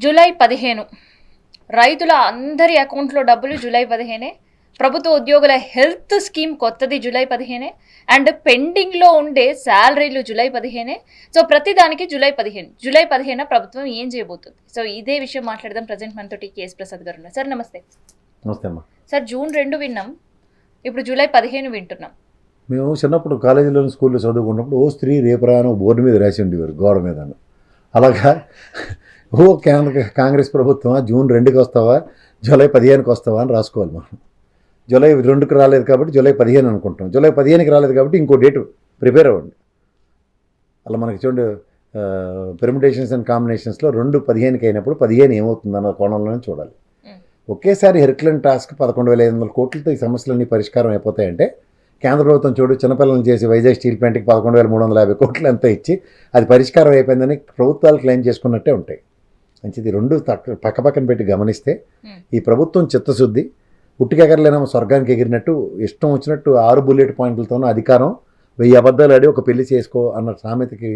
July 15 రైతుల అందరి అకౌంట్లో డబ్బులు జూలై 15. ప్రభుత్వ ఉద్యోగుల హెల్త్ స్కీమ్ కొత్తది జూలై 15 అండ్ పెండింగ్లో ఉండే శాలరీలు జూలై 15. సో ప్రతిదానికి జూలై 15 ప్రభుత్వం ఏం చేయబోతుంది? సో ఇదే విషయం మాట్లాడదాం. ప్రజెంట్ మనతోటి కేఎస్ ప్రసాద్ గారు ఉన్నారు. సార్ నమస్తే. నమస్తే అమ్మా. సార్ జూన్ 2 విన్నాం, ఇప్పుడు జూలై 15 వింటున్నాం. మేము చిన్నప్పుడు కాలేజీలో స్కూల్లో చదువుకున్నప్పుడు ఓ స్త్రీ రేపరాను బోర్డు మీద రాసి ఉండేవారు, గోడ మీద. అలాగా ఓ కాంగ్రెస్ ప్రభుత్వం జూన్ 2కి వస్తావా జూలై 15కి వస్తావా అని రాసుకోవాలి. మనం జూలై 2కి రాలేదు కాబట్టి జూలై 15 అనుకుంటాం, జూలై 15కి రాలేదు కాబట్టి ఇంకో డేటు ప్రిపేర్ అవ్వండి. అలా మనకి చూడండి, పెర్మిటేషన్స్ అండ్ కాంబినేషన్స్లో 2/15కి అయినప్పుడు 15 ఏమవుతుందన్న కోణంలోనే చూడాలి. ఒకేసారి హెర్క్లెన్ టాస్క్ 11,500 కోట్లతో ఈ సమస్యలన్నీ పరిష్కారం అయిపోతాయంటే కేంద్ర ప్రభుత్వం చూడు చిన్నపిల్లలను చేసి వైజాగ్ స్టీల్ ప్లాంట్కి 11,350 కోట్లు ఎంత ఇచ్చి అది పరిష్కారం అయిపోయిందని ప్రభుత్వాలు క్లెయిమ్ చేసుకున్నట్టే ఉంటాయి. మంచిది. రెండు పక్కపక్కన పెట్టి గమనిస్తే ఈ ప్రభుత్వం చిత్తశుద్ధి ఉట్టికెగరలేనమ్మ స్వర్గానికి ఎగిరినట్టు ఇష్టం వచ్చినట్టు 6 బుల్లెట్ పాయింట్లతోనూ అధికారం 1000 అబద్ధాలు ఆడి ఒక పెళ్లి చేసుకో అన్న సామెతకి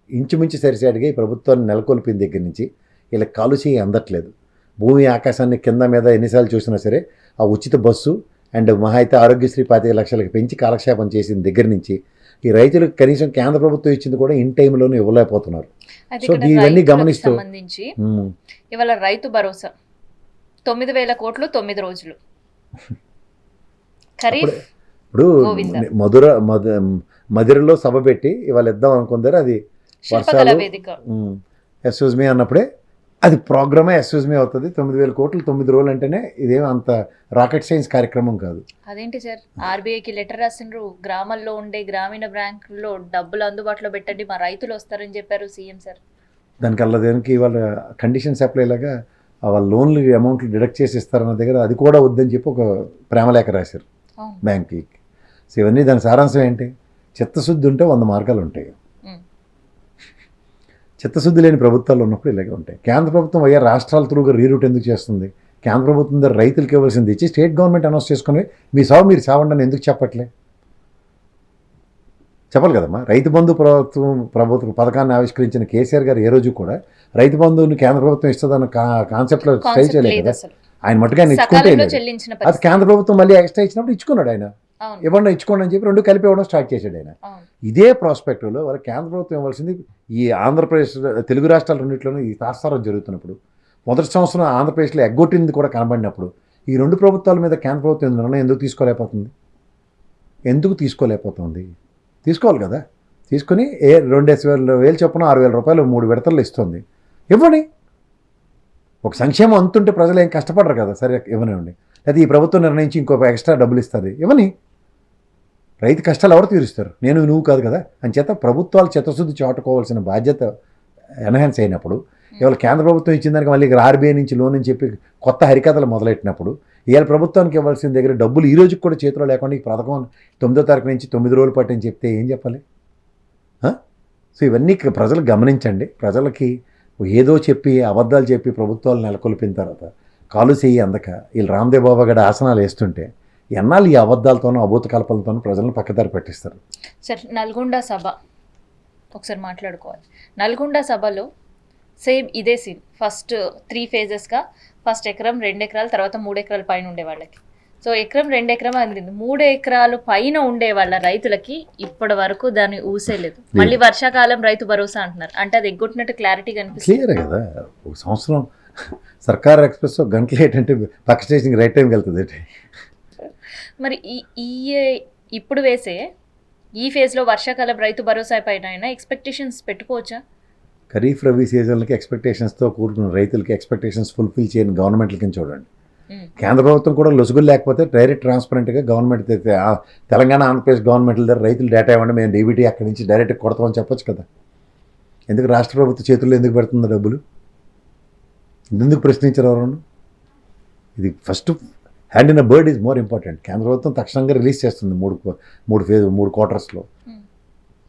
ఇంచుమించు సరిసాడిగా ఈ ప్రభుత్వాన్ని నెలకొల్పిన దగ్గర నుంచి ఇలా కాలుష్య అందట్లేదు. భూమి ఆకాశాన్ని కింద మీద ఎన్నిసార్లు చూసినా సరే ఆ ఉచిత బస్సు అండ్ మహా అయితే ఆరోగ్యశ్రీ 25 లక్షలకు పెంచి కాలక్షేపం చేసిన దగ్గర నుంచి ఈ రైతులకు కనీసం కేంద్ర ప్రభుత్వం ఇచ్చింది కూడా ఇన్ టైంలోనే ఇవ్వలేకపోతున్నారు. సో ఇవన్నీ గమనిస్తూ ఇవాళ రైతు భరోసా 9,000 కోట్లు 9 రోజులు. ఇప్పుడు మధురలో సభ పెట్టి ఇవాళ ఇద్దాం అనుకుందరు, అది వర్షాలు ఎస్యూజ్ మీ అన్నప్పుడే అది ప్రోగ్రామే ఎస్యూజ్ మీ అవుతుంది. 9,000 కోట్లు 9 రోజులు అంటేనే ఇదేం అంత రాకెట్ సైన్స్ కార్యక్రమం కాదు. అదేంటి సార్, ఆర్బీఐకి లెటర్ రాసిండ్రు, గ్రామాల్లో ఉండే గ్రామీణ బ్యాంకుల్లో డబ్బులు అందుబాటులో పెట్టండి, మా రైతులు వస్తారని చెప్పారు సీఎం సార్. దానికి దేనికి వాళ్ళ కండిషన్స్ అప్లై లాగా వాళ్ళ లోన్లు అమౌంట్లు డిడక్ట్ చేసి ఇస్తారన్న దగ్గర అది కూడా వద్దని చెప్పి ఒక ప్రేమలేఖ రాశారు బ్యాంక్కి. సో ఇవన్నీ దాని సారాంశం ఏంటి? చిత్తశుద్ధి ఉంటే 100 మార్గాలు ఉంటాయి. చిత్తశుద్ధి లేని ప్రభుత్వాలు ఉన్నప్పుడు ఇలాగే ఉంటాయి. కేంద్ర ప్రభుత్వం అయ్యా రాష్ట్రాల త్రూగా రీరూట్ ఎందుకు చేస్తుంది? కేంద్ర ప్రభుత్వం దగ్గర రైతులకు ఇవ్వాల్సింది ఇచ్చి స్టేట్ గవర్నమెంట్ అనౌన్స్ చేసుకుని మీ సాగు మీరు చావండి అని ఎందుకు చెప్పట్లే? చెప్పాలి కదమ్మా. రైతు బంధు ప్రభుత్వ పథకాన్ని ఆవిష్కరించిన కేసీఆర్ గారు ఏ రోజు కూడా రైతు బంధువుని కేంద్ర ప్రభుత్వం ఇస్తుందన్న కాన్సెప్ట్లో ట్రై చేయలేదు కదా. ఆయన మట్టుగా ఆయన ఇచ్చుకుంటే అది కేంద్ర ప్రభుత్వం మళ్ళీ ఎక్స్ట్రా ఇచ్చినప్పుడు ఇచ్చుకున్నాడు. ఆయన ఇవ్వండి ఇచ్చుకోండి అని చెప్పి 2 కలిపి ఇవ్వడం స్టార్ట్ చేశాడు ఆయన. ఇదే ప్రాస్పెక్టివ్లో వాళ్ళ కేంద్ర ప్రభుత్వం ఇవ్వాల్సింది ఈ ఆంధ్రప్రదేశ్ తెలుగు రాష్ట్రాల రెండింటిలోనూ ఈ తాత్సారం జరుగుతున్నప్పుడు మొదటి సంవత్సరం ఆంధ్రప్రదేశ్లో ఎగ్గొట్టింది కూడా కనబడినప్పుడు ఈ 2 ప్రభుత్వాల మీద కేంద్ర ప్రభుత్వం నిర్ణయం ఎందుకు తీసుకోలేకపోతుంది? తీసుకోవాలి కదా. తీసుకుని 2,000 చొప్పున 6,000 రూపాయలు 3 విడతల్లో ఇస్తుంది. ఇవ్వండి. ఒక సంక్షేమం అంతుంటే ప్రజలు ఏం కష్టపడరు కదా. సరే ఇవ్వనివ్వండి. అయితే ఈ ప్రభుత్వం నిర్ణయించి ఇంకో ఎక్స్ట్రా డబ్బులు ఇస్తుంది, ఇవ్వని. రైతు కష్టాలు ఎవరు తీరుస్తారు? నువ్వు కాదు కదా. అని చేత ప్రభుత్వాలు చిత్తశుద్ధి చాటుకోవాల్సిన బాధ్యత ఎన్హాన్స్ అయినప్పుడు ఇవాళ కేంద్ర ప్రభుత్వం ఇచ్చిన దానికి మళ్ళీ ఆర్బీఐ నుంచి లోన్ అని చెప్పి కొత్త హరికథలు మొదలెట్టినప్పుడు ఇవాళ ప్రభుత్వానికి ఇవ్వాల్సిన దగ్గర డబ్బులు ఈ రోజుకి కూడా చేతిలో లేకుండా ఈ పథకం 9వ తారీఖు నుంచి 9 రోజులు పట్టని చెప్తే ఏం చెప్పాలి? సో ఇవన్నీ ప్రజలు గమనించండి. ప్రజలకి ఏదో చెప్పి అబద్ధాలు చెప్పి ప్రభుత్వాలు నెలకొల్పిన తర్వాత కాలు చేయి అందక వీళ్ళు రామ్దేవ్ బాబా గడ ఆసనాలు వేస్తుంటే ఎన్నాళ్ళు ఈ అబద్ధాలతోనూ అభూత కల్పనతోనూ ప్రజలను పక్కదారి పెట్టిస్తారు. సార్ నల్గొండ సభ ఒకసారి మాట్లాడుకోవాలి. నల్గొండ సభలో సేమ్ ఇదే సీన్. ఫస్ట్ 3 ఫేజెస్గా ఫస్ట్ ఎకరం 2 ఎకరాలు తర్వాత 3 ఎకరాల పైన ఉండే వాళ్ళకి. సో ఎకరం 2 ఎకరం అందింది. 3 ఎకరాలు పైన ఉండే వాళ్ళ రైతులకి ఇప్పటి వరకు దాన్ని ఊసేలేదు. మళ్ళీ వర్షాకాలం రైతు భరోసా అంటున్నారు. అంటే అది ఎగ్గొట్టినట్టు క్లారిటీ కనిపిస్తుంది. క్లియర్ కదా. ఒక సంవత్సరం సర్కార్ ఎక్స్ప్రెస్ గంట లేట్ అంటే పక్క స్టేషన్కి రైట్ టైంకి వెళ్తుంది. మరి ఇప్పుడు వేసే ఈ ఫేజ్లో వర్షాకాలం రైతు భరోసా పైన ఎక్స్పెక్టేషన్స్ పెట్టుకోవచ్చా? ఖరీఫ్ రబీ సీజన్లకి ఎక్స్పెక్టేషన్స్తో కూడుకున్న రైతులకి ఎక్స్పెక్టేషన్స్ ఫుల్ఫిల్ చేయని గవర్నమెంట్లకి చూడండి. కేంద్ర ప్రభుత్వం కూడా లొసుగులు లేకపోతే డైరెక్ట్ ట్రాన్స్పరెంట్గా గవర్నమెంట్ తెలంగాణ ఆంధ్రప్రదేశ్ గవర్నమెంట్ల దగ్గర రైతులు డేటా ఇవ్వండి, మేము డీబీటీ అక్కడి నుంచి డైరెక్ట్ కొడతామని చెప్పొచ్చు కదా. ఎందుకు రాష్ట్ర ప్రభుత్వ చేతుల్లో ఎందుకు పెడుతుంది డబ్బులు? ఎందుకు ప్రశ్నించారు ఎవరన్నా? ఇది first hand in a bird is more important. కేంద్ర ప్రభుత్వం తక్షణంగా రిలీజ్ చేస్తుంది 3 క్వార్టర్స్లో.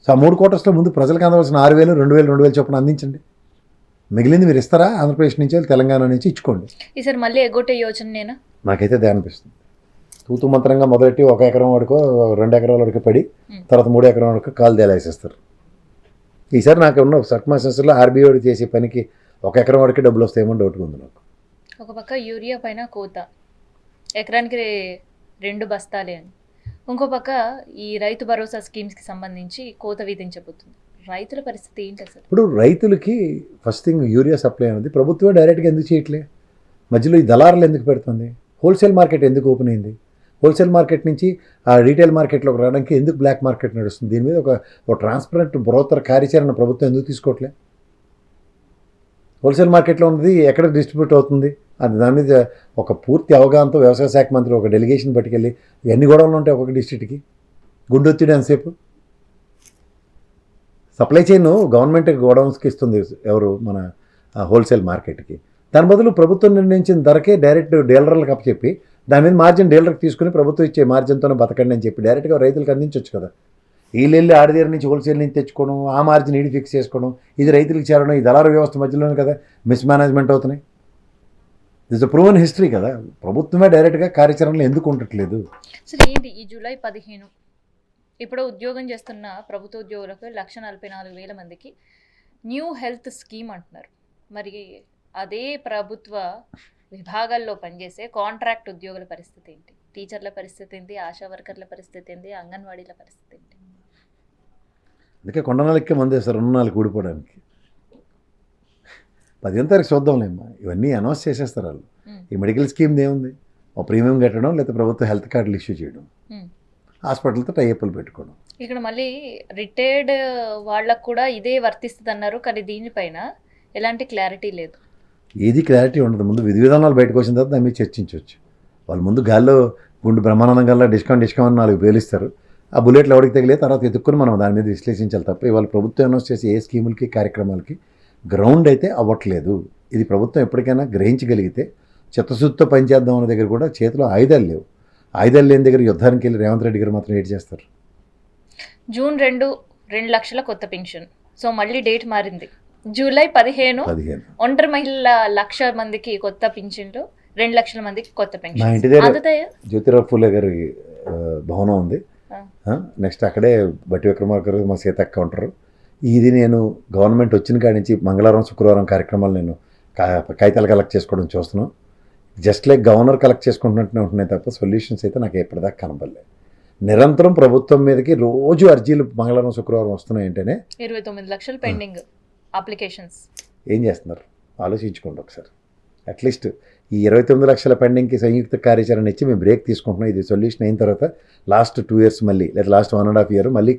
సో ఆ 3 క్వార్టర్స్లో ముందు ప్రజలకు అందవలసిన 6,000, 2,000, 2,000 చొప్పున అందించండి. మిగిలింది మీరు ఇస్తారా? ఆంధ్రప్రదేశ్ నుంచి తెలంగాణ నుంచి ఇచ్చుకోండి. ఈసారి మళ్ళీ ఎగ్గొట్టే యోచన నాకైతే అదే అనిపిస్తుంది. తూతు మంత్రంగా మొదలెట్టి 1 ఎకరం వరకు 2 ఎకరాల వరకు పడి తర్వాత 3 ఎకరం వరకు కాలు తేలేసేస్తారు. ఈసారి నాకు ఉన్న సర్కమ్స్టాన్సెస్లో ఆర్బీఐ చేసే పనికి ఒక ఎకరం వరకే డబ్బులు వస్తాయేమో డౌట్గా ఉంది నాకు. ఒక పక్క యూరియా పైన కోత, ఎకరానికి 2 బస్తాలే అని, ఇంకో పక్క ఈ రైతు భరోసా స్కీమ్స్కి సంబంధించి కోత విధించబోతుంది. రైతుల పరిస్థితి ఏంటి అసలు? ఇప్పుడు రైతులకి ఫస్ట్ థింగ్ యూరియా సప్లై అనేది ప్రభుత్వమే డైరెక్ట్గా ఎందుకు చేయట్లే? మధ్యలో ఈ దళారులు ఎందుకు పెడుతుంది? హోల్సేల్ మార్కెట్ ఎందుకు ఓపెన్ అయింది? హోల్సేల్ మార్కెట్ నుంచి ఆ రీటైల్ మార్కెట్లోకి రావడానికి ఎందుకు బ్లాక్ మార్కెట్ నడుస్తుంది? దీని మీద ఒక ట్రాన్స్పరెంట్ బృహత్తర కార్యాచరణ ప్రభుత్వం ఎందుకు తీసుకోవట్లే? హోల్సేల్ మార్కెట్లో ఉన్నది ఎక్కడ డిస్ట్రిబ్యూట్ అవుతుంది అది దాని మీద ఒక పూర్తి అవగాహనతో వ్యవసాయ శాఖ మంత్రి ఒక డెలిగేషన్ పట్టుకెళ్ళి ఎన్ని గొడవలు ఉంటాయి ఒక్కొక్క డిస్ట్రిక్ట్కి? గుండొత్తిడి అంతసేపు సప్లై చైన్ గవర్నమెంట్ గోడౌన్స్కి ఇస్తుంది ఎవరు? మన హోల్సేల్ మార్కెట్కి. దాని బదులు ప్రభుత్వం నిర్ణయించిన ధరకే డైరెక్ట్ డీలర్లకు అప్పచెప్పి దాని మీద మార్జిన్ డీలర్కి తీసుకుని ప్రభుత్వం ఇచ్చే మార్జిన్తోనే బతకండి అని చెప్పి డైరెక్ట్గా రైతులకు అందించవచ్చు కదా. వీళ్ళు వెళ్ళి ఆడి దగ్గర నుంచి హోల్సేల్ నుంచి తెచ్చుకోవడం, ఆ మార్జిన్ ఈడి ఫిక్స్ చేసుకోవడం, ఇది రైతులకు చేరడం, ఈ దళారు వ్యవస్థ మధ్యలోనే కదా మిస్ మేనేజ్మెంట్ అవుతున్నాయి. దిస్ అ ప్రూవెన్ హిస్టరీ కదా. ప్రభుత్వమే డైరెక్ట్గా కార్యాచరణలు ఎందుకు ఉండట్లేదు? సరే ఏంటి ఈ జూలై 15 ఇప్పుడు ఉద్యోగం చేస్తున్న ప్రభుత్వ ఉద్యోగులకు 1,44,000 మందికి న్యూ హెల్త్ స్కీమ్ అంటున్నారు. మరి అదే ప్రభుత్వ విభాగాల్లో పనిచేసే కాంట్రాక్ట్ ఉద్యోగుల పరిస్థితి ఏంటి? టీచర్ల పరిస్థితి ఏంటి? ఆశా వర్కర్ల పరిస్థితి ఏంటి? అంగన్వాడీల పరిస్థితి ఏంటి? అందుకే కొండనాలకే మందేస్తారు 2 నాలుగు ఊడిపోవడానికి. 15వ తారీఖు చూద్దాంలేమ్మా, ఇవన్నీ అనౌన్స్ చేసేస్తారు వాళ్ళు. ఈ మెడికల్ స్కీమ్ ఏముంది? ఒక ప్రీమియం కట్టడం, లేకపోతే ప్రభుత్వ హెల్త్ కార్డులు ఇష్యూ చేయడం, హాస్పిటల్తో టైఅప్లు పెట్టుకోవడం. ఇక్కడ మళ్ళీ రిటైర్డ్ వాళ్ళకు కూడా ఇదే వర్తిస్తుంది అన్నారు, కానీ దీనిపైన ఎలాంటి క్లారిటీ లేదు. ఏది క్లారిటీ ఉండదు. ముందు విధి విధానాలు బయటకు వచ్చిన తర్వాత దాని మీద చర్చించవచ్చు. వాళ్ళు ముందు గాల్లో గుండు బ్రహ్మానందం గల్లా డిస్కౌంట్ 4 పేలిస్తారు. ఆ బుల్లెట్లు ఎవరికి తగిలే తర్వాత ఎదుక్కుని మనం దాని మీద విశ్లేషించాలి తప్ప ఇవాళ ప్రభుత్వం అనౌన్స్ చేసే ఏ స్కీములకి కార్యక్రమాలకి గ్రౌండ్ అయితే అవ్వట్లేదు. ఇది ప్రభుత్వం ఎప్పటికైనా గ్రహించగలిగితే చిత్తశుద్ధితో పనిచేద్దాం అనే దగ్గర కూడా చేతిలో ఆయుధాలు లేవు. ఆయుధాలు లేని దగ్గర యుద్ధానికి వెళ్ళి రేవంత్ రెడ్డి గారు మాత్రం ఏడు చేస్తారు. జూన్ 2 లక్షల కొత్త పెన్షన్. సో మళ్ళీ డేట్ మారింది. జూలై 15 ఒంటరి మహిళల 1,00,000 మందికి కొత్త పింఛన్లు, 2 లక్షల మందికి కొత్త మా పెన్షన్. ఇంటి దగ్గర జ్యోతిరావు ఫూలే గారి భవనం ఉంది. నెక్స్ట్ అక్కడే బట్టి విక్రమార్క గారు, మా సీతక్క ఉంటారు. ఇది నేను గవర్నమెంట్ వచ్చిన కాడి నుంచి మంగళవారం శుక్రవారం కార్యక్రమాలు నేను కాగితాలు కలెక్ట్ చేసుకోవడం చూస్తున్నాం. జస్ట్ లైక్ గవర్నర్ కలెక్ట్ చేసుకుంటున్నట్టు ఉంటున్నాయి తప్ప సొల్యూషన్స్ అయితే నాకు ఎప్పటిదాకా కనపడలేదు. నిరంతరం ప్రభుత్వం మీదకి రోజు అర్జీలు మంగళవారం శుక్రవారం వస్తున్నాయంటేనే 29 లక్షలు పెండింగ్ అప్లికేషన్స్. ఏం చేస్తున్నారు ఆలోచించుకోండి ఒకసారి. అట్లీస్ట్ ఈ 29 లక్షల పెండింగ్కి సంయుక్త కార్యాచరణ ఇచ్చి మేము బ్రేక్ తీసుకుంటున్నాం. ఇది సొల్యూషన్ అయిన తర్వాత లాస్ట్ 2 years మళ్ళీ లేదా లాస్ట్ 1.5 year మళ్ళీ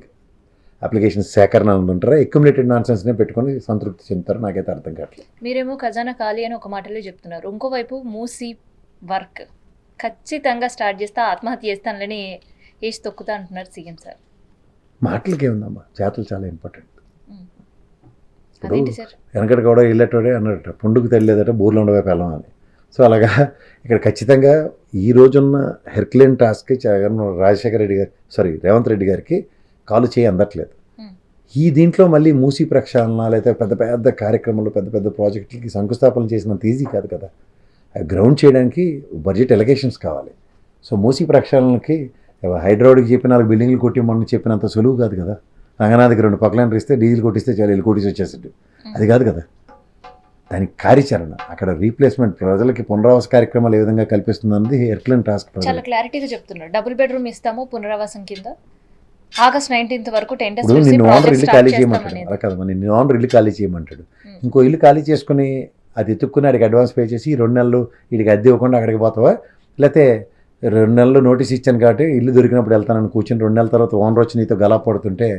అప్లికేషన్ సేకరణ అనుకుంటారా? అక్యుములేటెడ్ నాన్సెన్స్నే పెట్టుకొని సంతృప్తి చెందుతారు. నాకైతే అర్థం కావట్లేదు. మీరేమో ఖజానా ఖాళీ అని ఒక మాటలో చెప్తున్నారు, ఇంకోవైపు మూసీ వర్క్ ఖచ్చితంగా స్టార్ట్ చేస్తా, ఆత్మహత్య చేస్తానని వేసి తొక్కుతా అంటున్నారు సీఎం సార్. మాటలకి ఏముందమ్మా, చేతలు చాలా ఇంపార్టెంట్. ఇప్పుడు అదేంటి సార్? వెనకటి కూడా ఇల్లటోడే అన్నట్టు పుండుకు తెలియలేదట బూర్లు ఉండవే పెళ్ళం అని. సో అలాగా ఇక్కడ ఖచ్చితంగా ఈ రోజున్న హెర్క్లైన్ టాస్క్కి రాజశేఖర రెడ్డి గారు రేవంత్ రెడ్డి గారికి కాలు చేయి అందట్లేదు. ఈ దీంట్లో మళ్ళీ మూసీ ప్రక్షాళన లేదా పెద్ద పెద్ద కార్యక్రమాలు, పెద్ద పెద్ద ప్రాజెక్టులకి శంకుస్థాపన చేసినంత ఈజీ కాదు కదా. అవి గ్రౌండ్ చేయడానికి బడ్జెట్ ఎలకేషన్స్ కావాలి. సో మూసీ ప్రక్షాళనకి హైదరాబాద్కి చెప్పి 4 బిల్డింగ్లు కొట్టిమని చెప్పినంత సులువు కాదు కదా. రంగనాథ్కి 2 పక్కలైన ఇస్తే డీజిల్ కొట్టిస్తే చాలా వెళ్ళి కొట్టిసి వచ్చేసాడు. అది కాదు కదా. దానికి కార్యాచరణ, అక్కడ రీప్లేస్మెంట్, ప్రజలకి పునరావాస కార్యక్రమాలు ఏ విధంగా కల్పిస్తుంది హెర్క్లైన్ టాస్క్. చాలా క్లారిటీగా చెప్తున్నారు. డబుల్ బెడ్రూమ్ ఇస్తాము పునరావాసం కింద, August 19th వరకు టెండర్స్ వేసి ఓనర్ ఇల్లు ఖాళీ చేయమంటాడు. అలా కదా, నిన్ను ఓనర్ ఇల్లు ఖాళీ చేయమంటాడు. ఇంకో ఇల్లు ఖాళీ చేసుకుని అది ఎత్తుక్కుని అడిగి అడ్వాన్స్ పే చేసి 2 నెలలు వీడికి అద్దె ఇవ్వకుండా అక్కడికి పోతావా? లేకపోతే 2 నెలలు నోటీస్ ఇచ్చాను కాబట్టి ఇల్లు దొరికినప్పుడు వెళ్తానని కూర్చొని 2 నెలల తర్వాత ఓనర్ వచ్చి నీతో గలా పడుతుంటే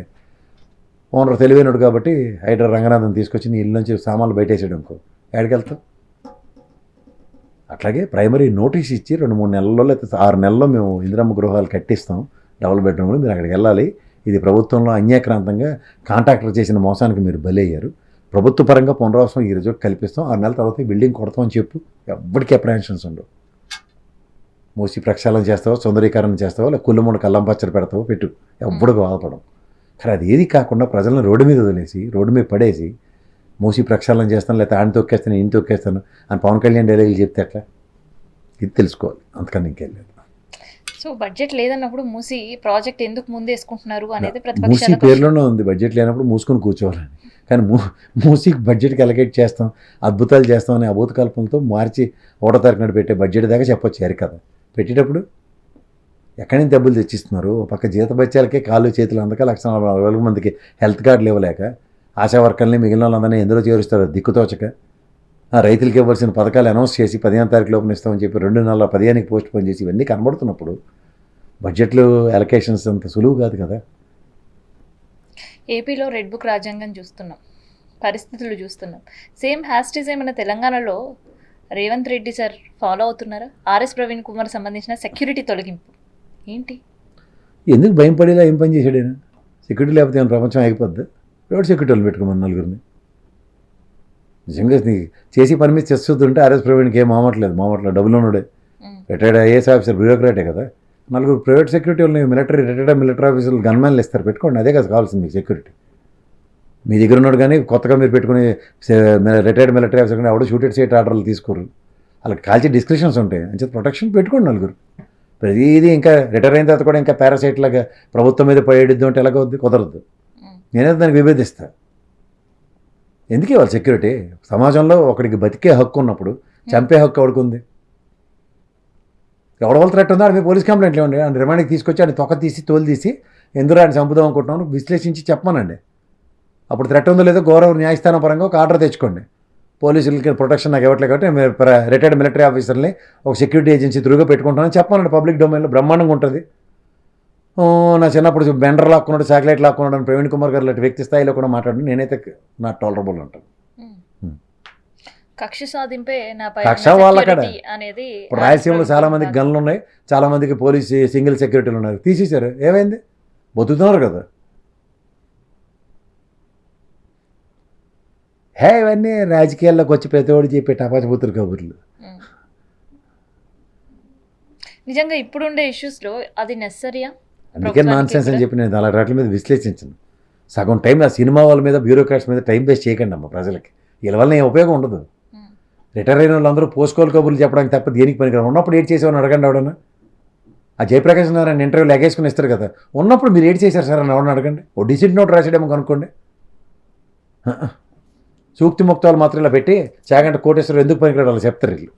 ఓనర్ తెలివైనడు కాబట్టి హైడ్రా రంగనాథన్ తీసుకొచ్చి నీ ఇల్లు నుంచి సామాన్లు బయటేసాడు అనుకో, ఎక్కడికి వెళ్తావు? అట్లాగే ప్రైమరీ నోటీస్ ఇచ్చి 2-3 నెలల్లో లేకపోతే 6 నెలల్లో మేము ఇందిరమ్మ గృహాలు కట్టిస్తాం డబుల్ బెడ్రూమ్లు, మీరు అక్కడికి వెళ్ళాలి. ఇది ప్రభుత్వంలో అన్యాక్రాంతంగా కాంట్రాక్టర్ చేసిన మోసానికి మీరు బలయ్యారు. ప్రభుత్వ పరంగా పునరావాసం ఈ రోజు కల్పిస్తాం, 6 నెలల తర్వాత ఈ బిల్డింగ్ కొడతామని చెప్పు. ఎవ్వడికి అప్రహెన్షన్స్ ఉండవు. మూసి ప్రక్షాళన చేస్తావో, సుందరీకరణ చేస్తావో, లేదా కుళ్ళముండ కల్లం పచ్చడి పెడతావో పెట్టు, ఎవ్వడికి బాధపడం. కానీ అది ఏది కాకుండా ప్రజలను రోడ్డు మీద వదిలేసి, రోడ్డు మీద పడేసి మూసి ప్రక్షాళన చేస్తాను, లేకపోతే ఆయన తొక్కేస్తాను, ఈయన తొక్కేస్తాను అని పవన్ కళ్యాణ్ డైలాగులు చెప్తే ఎట్లా? ఇది తెలుసుకోవాలి, అంతకన్నా ఇంకెళ్ళలేదు. సో బడ్జెట్ లేదన్నప్పుడు మూసి ప్రాజెక్ట్ ఎందుకు ముందేసుకుంటున్నారు అనేది మూసి పేర్లోనే ఉంది బడ్జెట్ లేనప్పుడు మూసుకొని కూర్చోవాలని. కానీ మూసీకి బడ్జెట్కి అలకేట్ చేస్తాం, అద్భుతాలు చేస్తాం అనే అభూత కల్పనతో మార్చి 1వ తారీఖు నాడు పెట్టే బడ్జెట్ దాకా చెప్పొచ్చు కదా. పెట్టేటప్పుడు ఎక్కడి నుంచి డబ్బులు తెచ్చిస్తున్నారు? ఒక పక్క జీతబత్యాలకే కాళ్ళు చేతులు అందక 1,40,000 మందికి హెల్త్ కార్డులు ఇవ్వలేక, ఆశా వర్కర్ని మిగిలిన వాళ్ళందరినీ ఎందులో చేరుస్తారు దిక్కుతోచక, రైతులకి ఇవ్వాల్సిన పథకాలు అనౌన్స్ చేసి 15వ తారీఖు లోపల ఇస్తామని చెప్పి 2 నెలల 15కి పోస్ట్ పోన్ చేసి ఇవన్నీ కనబడుతున్నప్పుడు బడ్జెట్లు అలొకేషన్స్ అంత సులువు కాదు కదా. ఏపీలో రెడ్ బుక్ రాజ్యాంగం చూస్తున్నాం, పరిస్థితులు చూస్తున్నాం. సేమ్ హ్యాస్టీస్ ఏమైనా తెలంగాణలో రేవంత్ రెడ్డి సార్ ఫాలో అవుతున్నారా? ఆర్ఎస్ ప్రవీణ్ కుమార్ సంబంధించిన సెక్యూరిటీ తొలగింపు ఏంటి? ఎందుకు భయం పడేలా ఏం పని చేశాడు ఆయన? సెక్యూరిటీ లేకపోతే ఏమైనా ప్రపంచం ఆగిపోద్ది? ప్రైవేట్ సెక్యూరిటీలు పెట్టుకోమని నలుగురిని. నిజంగా చేసి పని మీద చేస్తుంటే ఆర్ఎస్ ప్రవీణ్కి ఏం మామట్లేదు డబ్బులు ఉన్నాడే, రిటైర్డ్ ఐఏఎస్ ఆఫీసర్, బ్యూరోక్రాటే కదా. 4 ప్రైవేట్ సెక్యూరిటీ ఉన్నాయి, రిటైర్డ్ మిలిటరీ ఆఫీసర్లు గన్మెన్లు ఇస్తారు, పెట్టుకోండి. అదే కదా కావాల్సింది మీకు సెక్యూరిటీ. మీ దగ్గర ఉన్నాడు కానీ కొత్తగా మీరు పెట్టుకుని రిటైర్డ్ మిలిటరీ ఆఫీసర్ కానీ ఎవడో షూటెడ్ సైట్ ఆర్డర్లు తీసుకోరు, వాళ్ళకి కాల్చే డిస్క్రిప్షన్స్ ఉంటాయి. అని చెప్పి ప్రొటెక్షన్ పెట్టుకోండి నలుగురు. ప్రతిదీ ఇంకా రిటైర్ అయిన తర్వాత కూడా ఇంకా పారాసైట్ లాగా ప్రభుత్వం మీద పడేద్దు అంటే ఎలాగవుద్ది? కుదరద్దు. నేనైతే దానికి విభేదిస్తాను. ఎందుకు ఇవ్వాలి సెక్యూరిటీ? సమాజంలో ఒకడికి బతికే హక్కు ఉన్నప్పుడు చంపే హక్కు ఎవడుకుంది? ఎవడ వల్ల థ్రెట్ ఉందో మీ పోలీస్ కంప్లైంట్లు ఇవ్వండి. ఆయన రిమాండ్కి తీసుకొచ్చి ఆయన తోలు తీసి ఎందుకు ఆయన చంపుదాం అనుకుంటున్నాను విశ్లేషించి చెప్పమానండి. అప్పుడు థ్రెట్ ఉందో లేదో గౌరవ న్యాయస్థానం పరంగా ఒక ఆర్డర్ తెచ్చుకోండి. పోలీసులకి ప్రొటెక్షన్ నాకు ఇవ్వట్లేదు కాబట్టి మేము రిటైర్డ్ మిలిటరీ ఆఫీసర్ని ఒక సెక్యూరిటీ ఏజెన్సీ త్రూగా పెట్టుకుంటానని చెప్పానండి. పబ్లిక్ డొమైన్లో బ్రహ్మాండంగా ఉంటుంది. నా చిన్నప్పుడు బెండర్ లాక్కున్నాడు, శాటిలైట్ లాక్కున్నాడు అని ప్రవీణ్ కుమార్ గారు లాంటి వ్యక్తి స్థాయిలో కూడా మాట్లాడండి. నేనైతే నాట్ టాలరబుల్ అంటాను. కక్ష సాధింపే కక్ష వాళ్ళక్కడ. అనేది ఇప్పుడు రాయలసీమలో చాలా మందికి గన్లు ఉన్నాయి, చాలా మందికి పోలీస్ సింగిల్ సెక్యూరిటీలు ఉన్నారు, తీసేశారు. ఏమైంది? బతుకుతున్నారు కదా. ఇవన్నీ రాజకీయాల్లోకి వచ్చి ప్రతివాడు చెప్పే టపాచబుతురు కబుర్లు. నిజంగా ఇప్పుడుండే ఇష్యూస్లో అది నెసరియా? అందుకే నాన్ సెన్స్ అని చెప్పి నేను అలాంటి వాటి మీద విశ్లేషించను. సగం టైం ఆ సినిమా వాళ్ళ మీద, బ్యూరోక్రాట్స్ మీద టైం వేస్ట్ చేయకండి అమ్మ ప్రజలకి. వీళ్ళ వల్ల ఏం ఉపయోగం ఉండదు. రిటైర్ అయిన వాళ్ళందరూ పోస్కోల్ కబుర్లు చెప్పడానికి తప్ప దేనికి పనికిరారు. ఉన్నప్పుడు ఏడ్ చేసేవాడిని అడగండి ఎవడన్నా. ఆ జయప్రకాష్ నారాయణ ఇంటర్వ్యూలు ఎగేసుకుని ఇస్తారు కదా, ఉన్నప్పుడు మీరు ఏడ్ చేశారు సార్ అని ఎవడన్నా అడగండి. ఓ డిసిట్ నోట్ రాసాడేమో కనుక్కోండి. సూక్తి ముక్తాలు మాత్రం ఇలా పెట్టి చాగంట కోటేశ్వరం ఎందుకు పనికిరాడు వాళ్ళు చెప్తారు వీళ్ళు.